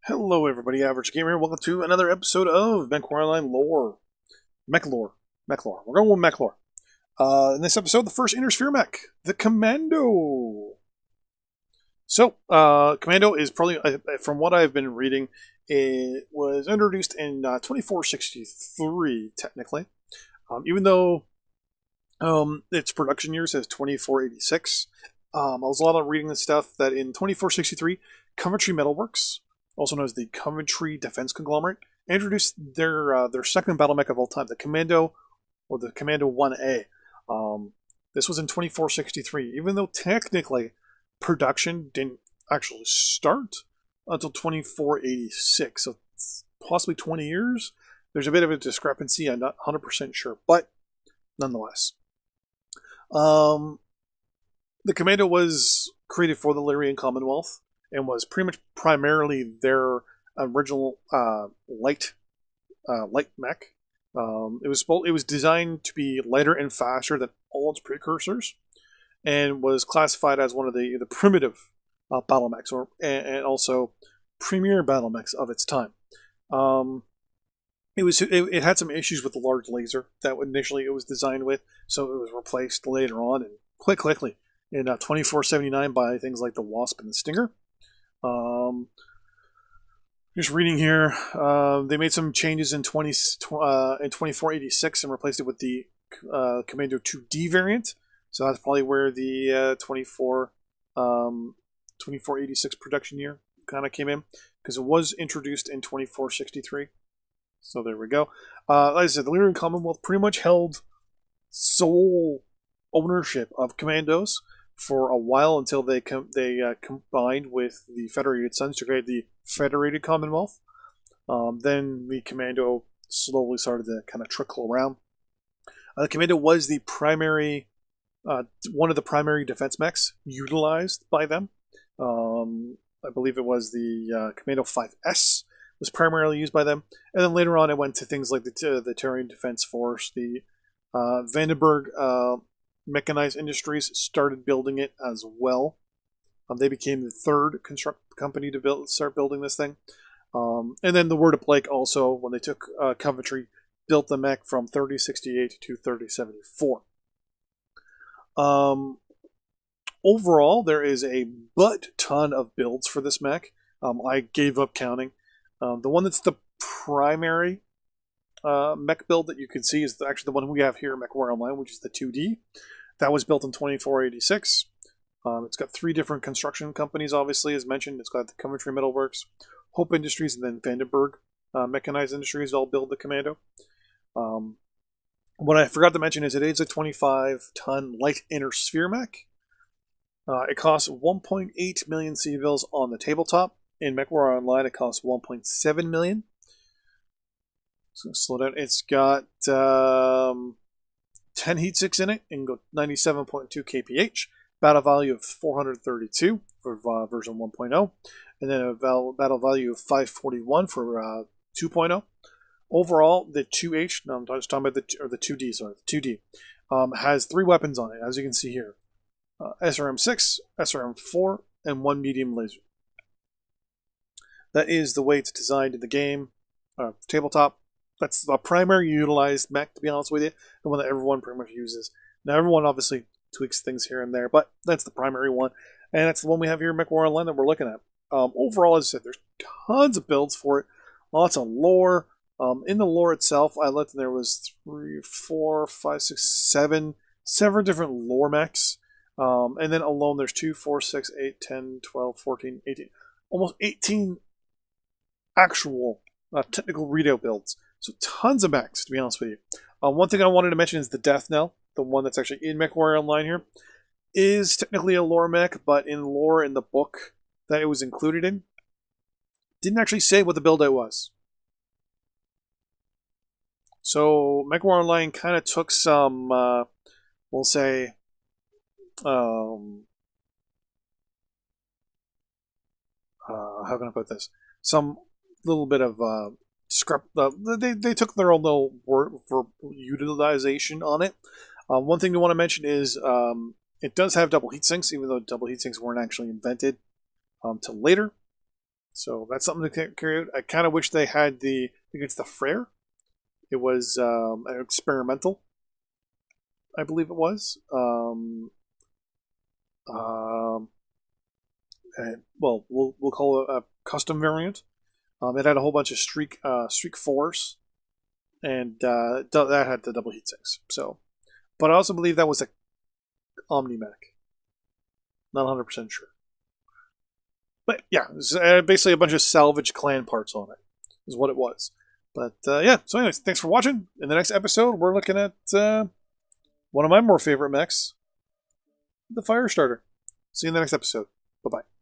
Hello everybody, Average Gamer here. Welcome to another episode of MechWarrior Lore. Mech Lore. Mech Lore. We're going with Mech Lore. In this episode, the first Intersphere mech, the Commando. So, Commando is probably, from what I've been reading, it was introduced in 2463, technically. Even though its production year says 2486. I was a lot of reading this stuff that in 2463, Coventry Metalworks, also known as the Coventry Defense Conglomerate, introduced their second battle mech of all time, the Commando, or the Commando 1A. This was in 2463, even though technically production didn't actually start until 2486, so possibly 20 years. There's a bit of a discrepancy, I'm not 100% sure, but nonetheless. The Commando was created for the Lyrian Commonwealth and was pretty much primarily their original light mech. It was designed to be lighter and faster than all its precursors, and was classified as one of the primitive battle mechs, and also premier battle mechs of its time. It had some issues with the large laser that initially it was designed with, so it was replaced later on and quite quickly in 2479 by things like the Wasp and the Stinger. Just reading here, they made some changes in 2486 and replaced it with the Commando 2D variant. So that's probably where the 2486 production year kind of came in, because it was introduced in 2463. So there we go. Like I said, the Lyrian Commonwealth pretty much held sole ownership of Commandos for a while until they combined with the Federated Sons to create the Federated Commonwealth. Then the Commando slowly started to kind of trickle around. The Commando was the primary, one of the primary defense mechs utilized by them. I believe it was the Commando 5S was primarily used by them, and then later on it went to things like the Terran Defense Force, the Vandenberg Mechanized Industries started building it as well. They became the third company to start building this thing. And then the Word of Blake also, when they took Coventry, built the mech from 3068 to 3074. Overall, there is a butt ton of builds for this mech. I gave up counting. The one that's the primary mech build that you can see is actually the one we have here in MechWarrior Online, which is the 2D. That was built in 2486. It's got three different construction companies, obviously, as mentioned. It's got the Coventry Metalworks, Hope Industries, and then Vandenberg Mechanized Industries all build the Commando. What I forgot to mention is it is a 25-ton light inner sphere mech. It costs 1.8 million C-bills on the tabletop. In MechWarrior Online, it costs 1.7 million. So slow down. It's got 10 heat sinks in it and go 97.2 kph. Battle value of 432 for version 1.0, and then a battle value of 541 for 2.0. Overall, the 2H, no, I'm just talking about the 2D, sorry, the 2D, has three weapons on it, as you can see here. SRM-6, SRM-4, and one medium laser. That is the way it's designed in the game. Tabletop. That's the primary utilized mech, to be honest with you. The one that everyone pretty much uses. Now, everyone obviously tweaks things here and there, but that's the primary one. And that's the one we have here in MechWarrior Online that we're looking at. Overall, as I said, there's tons of builds for it. Lots of lore. In the lore itself, I looked and there was 3, 4, 5, 6, 7 different lore mechs. And then alone, there's 2, 4, 6, 8, 10, 12, 14, 18. Almost 18 actual technical readout builds. So tons of mechs, to be honest with you. One thing I wanted to mention is the Death Knell, the one that's actually in MechWarrior Online here, is technically a lore mech, but in lore in the book that it was included in, didn't actually say what the build out was. So MechWarrior Online kind of took some, we'll say, how can I put this? Some little bit of they took their own little word for utilization on it. One thing to want to mention is it does have double heat sinks, even though double heat sinks weren't actually invented till later. So that's something to carry out. I kind of wish they had I think it's the Frere. It was an experimental, I believe it was. And, well, we'll call it a custom variant. It had a whole bunch of streak 4s, and that had the double heat sinks. So, but I also believe that was a Omni-Mech. Not 100% sure. But yeah, it's basically a bunch of salvage clan parts on it, is what it was. But yeah, so anyways, thanks for watching. In the next episode, we're looking at one of my more favorite mechs, the Firestarter. See you in the next episode. Bye-bye.